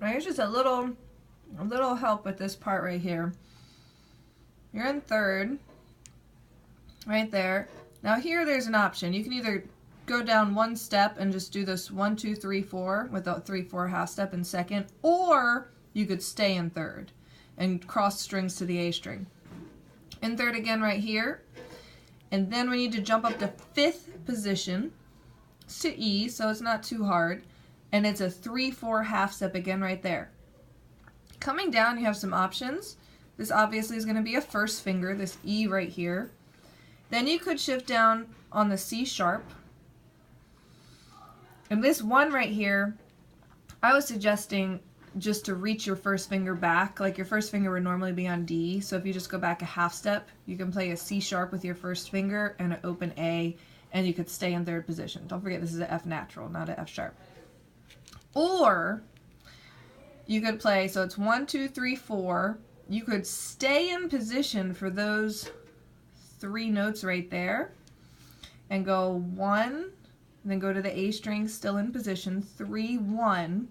Now here's just a little help with this part right here. You're in third, right there. Now here there's an option. You can either go down one step and just do this 1, 2, 3, 4 without 3, 4 half step in second, or you could stay in third and cross strings to the A string. In third again right here, and then we need to jump up to 5th position to E, so it's not too hard, and it's a 3, 4 half step again right there. Coming down, you have some options. This obviously is going to be a first finger, this E right here. Then you could shift down on the C sharp. And this one right here, I was suggesting just to reach your first finger back. Like your first finger would normally be on D, so if you just go back a half step, you can play a C sharp with your first finger and an open A, and you could stay in third position. Don't forget this is an F natural, not an F sharp. Or you could play, so it's 1, 2, 3, 4. You could stay in position for those 3 notes right there and go 1, and then go to the A string, still in position, 3, 1,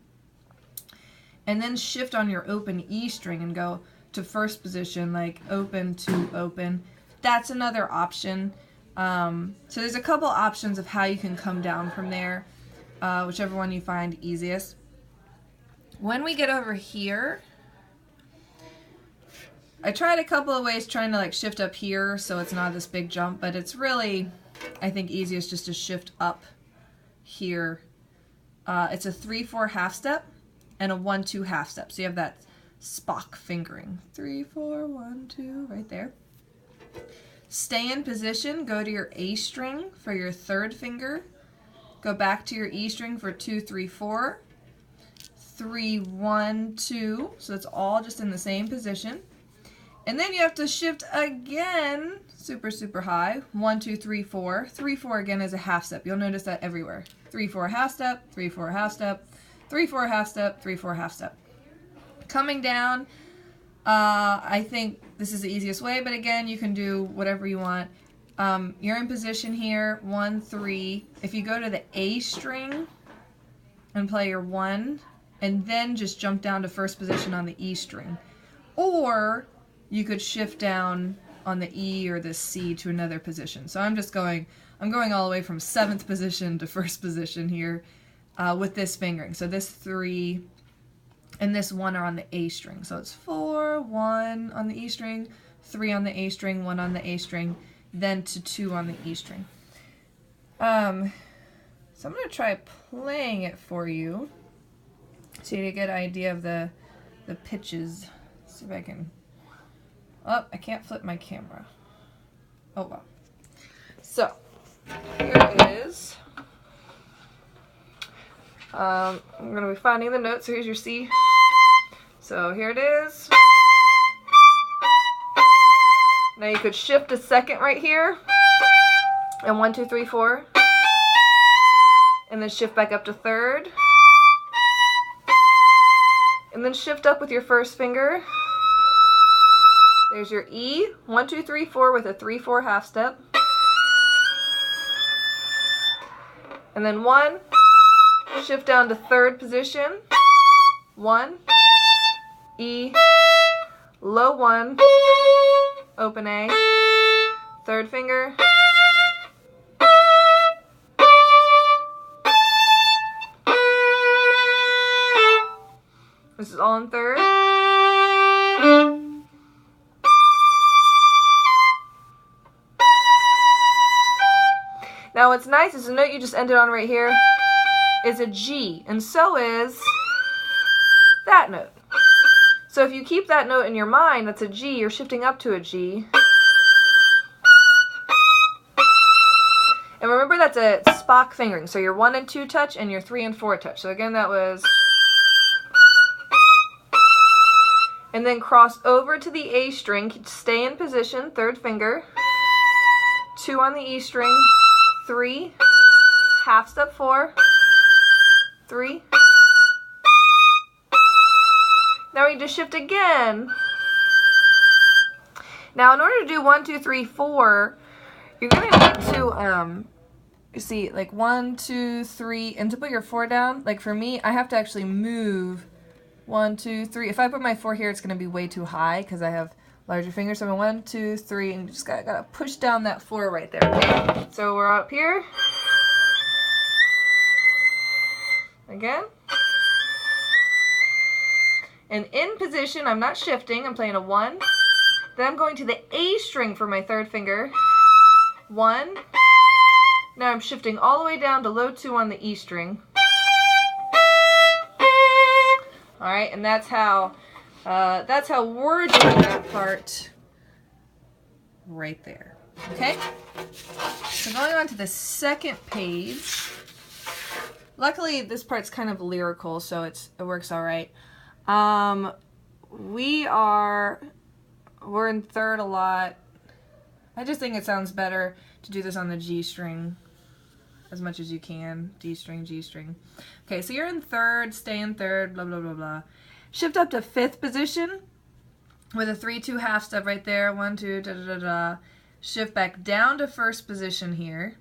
and then shift on your open E string and go to first position, like open to open. That's another option. So there's a couple options of how you can come down from there, whichever one you find easiest. When we get over here, I tried a couple of ways trying to like shift up here so it's not this big jump, but it's really, I think, easiest just to shift up here. It's a 3, 4 half step and a 1, 2 half step. So you have that Spock fingering. 3, 4, 1, 2, right there. Stay in position, go to your A string for your third finger. Go back to your E string for 2, 3, 4. 3, 1, 2. So it's all just in the same position. And then you have to shift again, super, super high. 1, 2, 3, 4. 3, 4 again is a half step. You'll notice that everywhere. 3, 4 half step, 3, 4 half step, 3, 4 half step, 3, 4 half step. Coming down, I think this is the easiest way, but again, you can do whatever you want. You're in position here, 1, 3. If you go to the A string and play your 1, and then just jump down to first position on the E string. Or you could shift down on the E or the C to another position. So I'm going all the way from 7th position to first position here with this fingering. So this 3 and this 1 are on the A string. So it's 4, 1 on the E string, 3 on the A string, 1 on the A string, then to 2 on the E string. So I'm going to try playing it for you so you get a good idea of the pitches. Let's see if I can... Oh, I can't flip my camera. Oh well. So, here it is. I'm going to be finding the notes. So here's your C. So here it is. Now you could shift a second right here. And 1, 2, 3, 4. And then shift back up to third. And then shift up with your first finger. There's your E, 1, 2, 3, 4 with a 3, 4 half step. And then 1, shift down to third position. 1, E, low 1, open A, third finger. This is all in third. Now what's nice is the note you just ended on right here is a G, and so is that note. So if you keep that note in your mind, that's a G, you're shifting up to a G. And remember that's a Spock fingering, so your 1 and 2 touch and your 3 and 4 touch. So again that was... And then cross over to the A string, stay in position, third finger, 2 on the E string, 3, half step 4, 3. Now we just shift again. Now in order to do 1, 2, 3, 4, you're going to need to, you see, like 1, 2, 3, and to put your 4 down, like for me, I have to actually move 1, 2, 3. If I put my 4 here, it's going to be way too high because I have larger fingers. So I'm 1, 2, 3, and just gotta push down that 4 right there. Okay? So we're up here. Again. And in position, I'm not shifting. I'm playing a 1. Then I'm going to the A string for my 3rd finger. 1. Now I'm shifting all the way down to low 2 on the E string. All right, and that's how we're doing that part right there. Okay. So going on to the second page. Luckily, this part's kind of lyrical, so it works all right. We're in 3rd a lot. I just think it sounds better to do this on the G string as much as you can. D string, G string. Okay, so you're in 3rd, stay in 3rd, blah, blah, blah, blah. Shift up to 5th position with a 3-2 half step right there. 1, 2, da, da, da, da. Shift back down to 1st position here.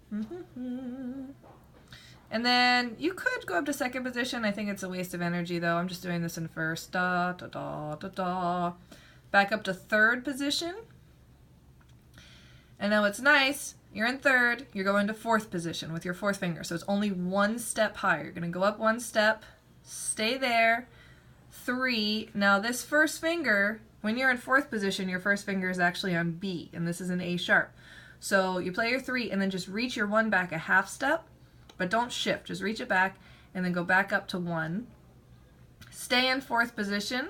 And then you could go up to 2nd position. I think it's a waste of energy though. I'm just doing this in 1st. Da, da, da, da, da. Back up to 3rd position. And now what's nice, you're in 3rd, you're going to 4th position with your 4th finger. So it's only 1 step higher. You're going to go up 1 step, stay there, 3. Now this 1st finger, when you're in 4th position, your 1st finger is actually on B, and this is an A sharp. So you play your 3 and then just reach your 1 back a half step, but don't shift. Just reach it back and then go back up to 1. Stay in 4th position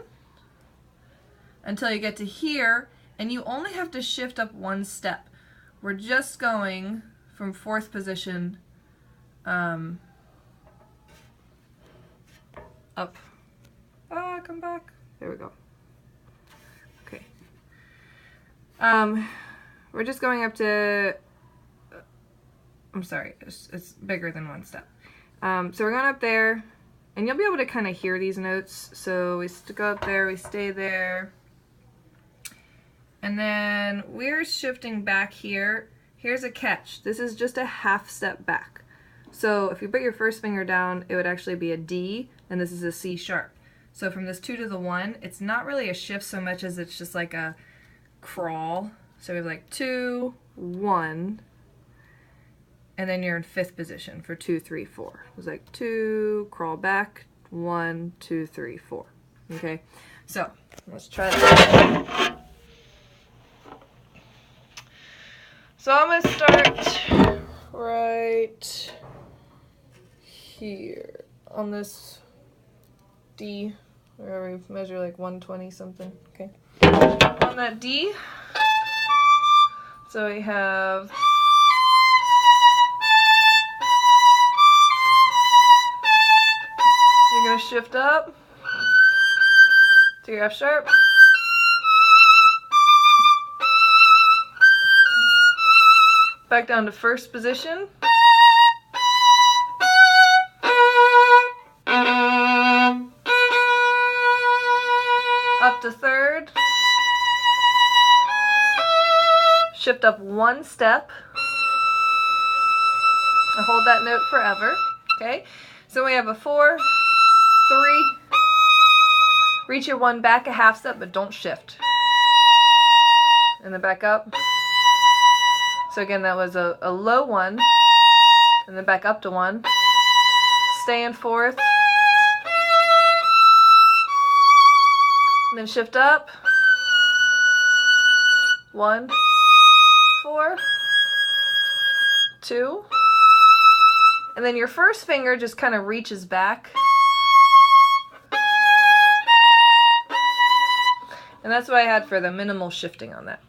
until you get to here, and you only have to shift up 1 step. We're just going from 4th position up. Come back. There we go. Okay. We're just going up to, I'm sorry, it's bigger than 1 step. So we're going up there, and you'll be able to kind of hear these notes. So we go up there, we stay there. And then we're shifting back here. Here's a catch. This is just a half step back. So if you put your 1st finger down, it would actually be a D, and this is a C sharp. So from this 2 to the 1, it's not really a shift so much as it's just like a crawl. So we have like 2, 1, and then you're in 5th position for 2, 3, 4. It was like 2, crawl back, 1, 2, 3, 4. Okay, so let's try that. So I'm going to start right here on this D, where we measure like 120 something, okay? On that D, so we have you're going to shift up to your F sharp. Back down to 1st position. Up to 3rd. Shift up 1 step. And hold that note forever. Okay? So we have a 4, 3. Reach your 1 back a half step, but don't shift. And then back up. So again, that was a low 1, and then back up to 1. Stay in 4th. And then shift up. 1, 4, 2. And then your 1st finger just kind of reaches back. And that's what I had for the minimal shifting on that.